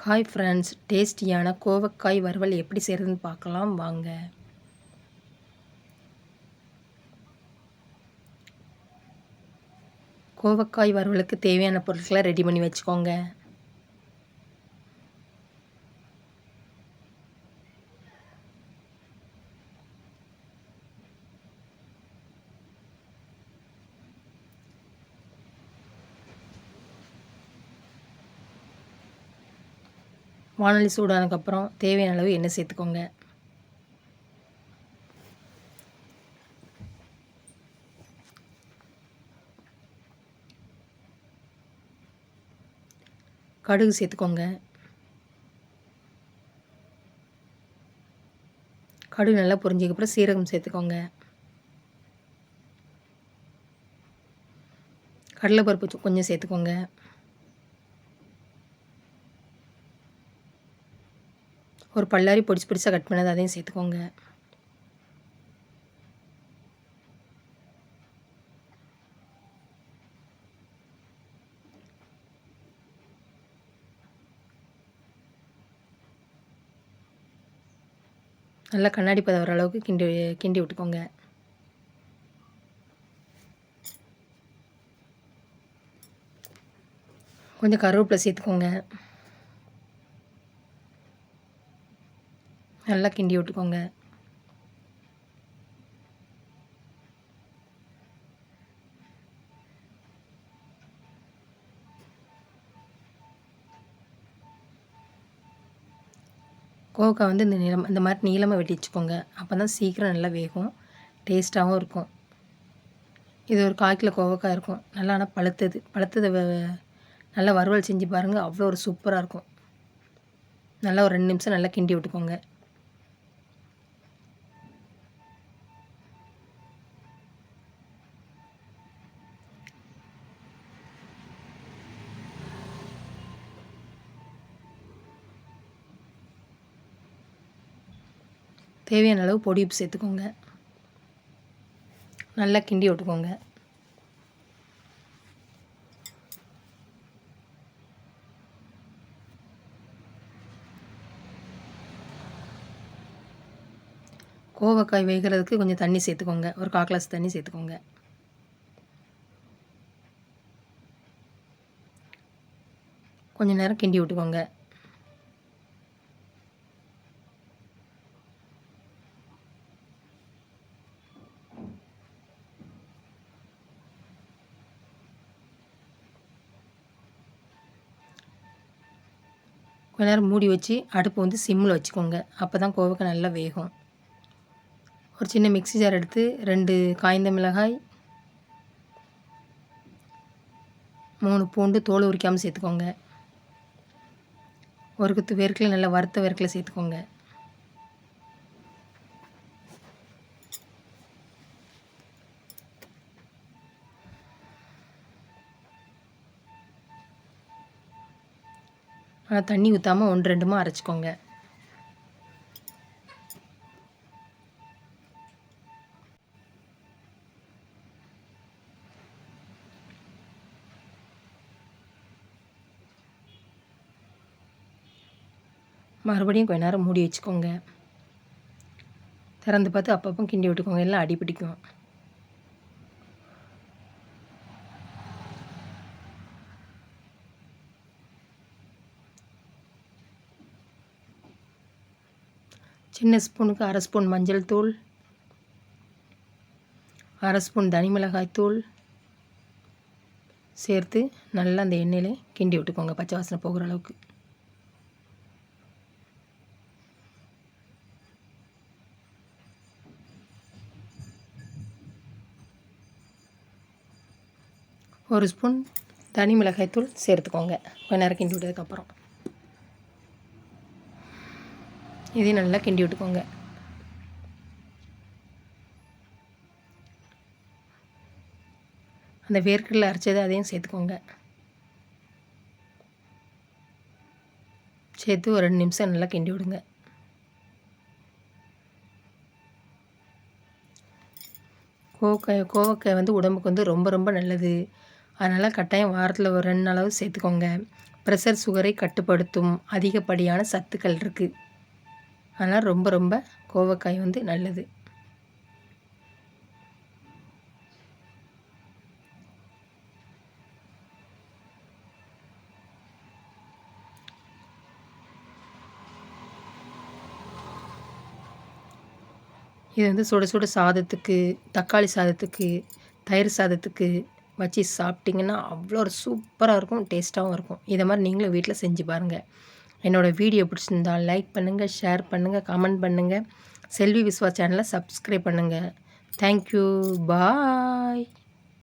Hi friends, டேஸ்டியான கோவக்காய் வறுவல் எப்படி செய்கிறதுன்னு பார்க்கலாம் வாங்க. கோவக்காய் வறுவலுக்கு தேவையான பொருட்களை ரெடி பண்ணி வச்சுக்கோங்க. வானொலி சூடானதுக்கப்புறம் தேவையான அளவு எண்ணெய் சேர்த்துக்கோங்க. கடுகு சேர்த்துக்கோங்க. கடுகு நல்லா பொரிஞ்சதுக்கப்புறம் சீரகம் சேர்த்துக்கோங்க. கடலைப்பருப்பு கொஞ்சம் சேர்த்துக்கோங்க. ஒரு பல்லாரி பொடிசாக கட் பண்ணது அதையும் சேர்த்துக்கோங்க. நல்லா கண்ணாடி பதம் வர அளவுக்கு கிண்டி விட்டுக்கோங்க. கொஞ்சம் கருவேப்பிலை சேர்த்துக்கோங்க. நல்லா கிண்டி விட்டுக்கோங்க. கோவக்காய் இந்த மாதிரி நீளமாக வெட்டி வச்சுக்கோங்க. அப்போ தான் சீக்கிரம் நல்லா வேகும், டேஸ்ட்டாகவும் இருக்கும். இது ஒரு 1/4 கிலோ கோவக்காய் இருக்கும். நல்லா ஆனால் பழுத்தது நல்லா வறுவல் செஞ்சு பாருங்கள், அவ்வளோ ஒரு சூப்பராக இருக்கும். நல்லா ஒரு 2 நிமிஷம் நல்லா கிண்டி விட்டுக்கோங்க. தேவையான அளவு பொடி உப்பு சேர்த்துக்கோங்க. நல்லா கிண்டி விட்டுக்கோங்க. கோவக்காய் வேகிறதுக்கு கொஞ்சம் தண்ணி சேர்த்துக்கோங்க. ஒரு 1/4 கிளாஸ் தண்ணி சேர்த்துக்கோங்க. கொஞ்சம் நேரம் கிண்டி விட்டுக்கோங்க. கொஞ்ச நேரம் மூடி வச்சு அடுப்பு சிம்மில் வச்சுக்கோங்க. அப்போ தான் கோவக்காய் நல்லா வேகும். ஒரு சின்ன மிக்ஸி ஜார் எடுத்து 2 காய்ந்த மிளகாய், 3 பூண்டு தோல் உரிக்காமல் சேர்த்துக்கோங்க. ஒரு குத்து வேர்க்கடலை, நல்லா வறுத்த வேர்க்கடலை சேர்த்துக்கோங்க. தண்ணி ஊற்றாமல் 1 2மா அரைச்சிக்கோங்க. மறுபடியும் கொஞ்ச நேரம் மூடி வச்சுக்கோங்க. திறந்து பார்த்து அப்பப்போ கிண்டி விட்டுக்கோங்க, எல்லாம் அடி பிடிக்கும். சின்ன ஸ்பூனுக்கு 1/2 ஸ்பூன் மஞ்சள் தூள், 1/2 ஸ்பூன் தனி மிளகாய் தூள் சேர்த்து நல்லா அந்த எண்ணெயிலே கிண்டி விட்டுக்கோங்க, பச்சை வாசனை போகிற அளவுக்கு. ஒரு ஸ்பூன் தனி மிளகாய் தூள் சேர்த்துக்கோங்க. கொஞ்ச நேரம் கிண்டி விட்டதுக்கப்புறம் இதையும் நல்லா கிண்டி விட்டுக்கோங்க. அந்த வேர்க்கடலை அரைச்சது அதையும் சேர்த்துக்கோங்க. சேர்த்து ஒரு 2 நிமிஷம் நல்லா கிண்டி விடுங்க. கோவக்காய் உடம்புக்கு ரொம்ப ரொம்ப நல்லது. அதனால் கட்டாயம் வாரத்தில் ஒரு 2 நாளாவது சேர்த்துக்கோங்க. ப்ரெஷர் சுகரை கட்டுப்படுத்தும். அதிகப்படியான சத்துக்கள் இருக்குது. அதனால் ரொம்ப ரொம்ப கோவக்காய் வந்து நல்லது. இது வந்து சுட சுட சாதத்துக்கு, தக்காளி சாதத்துக்கு, தயிர் சாதத்துக்கு வச்சு சாப்பிட்டிங்கன்னா அவ்வளோ ஒரு சூப்பராக இருக்கும், டேஸ்ட்டாகவும் இருக்கும். இதை மாதிரி நீங்களும் வீட்டில் செஞ்சு பாருங்கள். என்னோடய வீடியோ பிடிச்சிருந்தா லைக் பண்ணுங்கள், ஷேர் பண்ணுங்கள், கமெண்ட் பண்ணுங்கள். செல்வி விஸ்வா சேனலை சப்ஸ்கிரைப் பண்ணுங்கள். தேங்க்யூ. பாய்.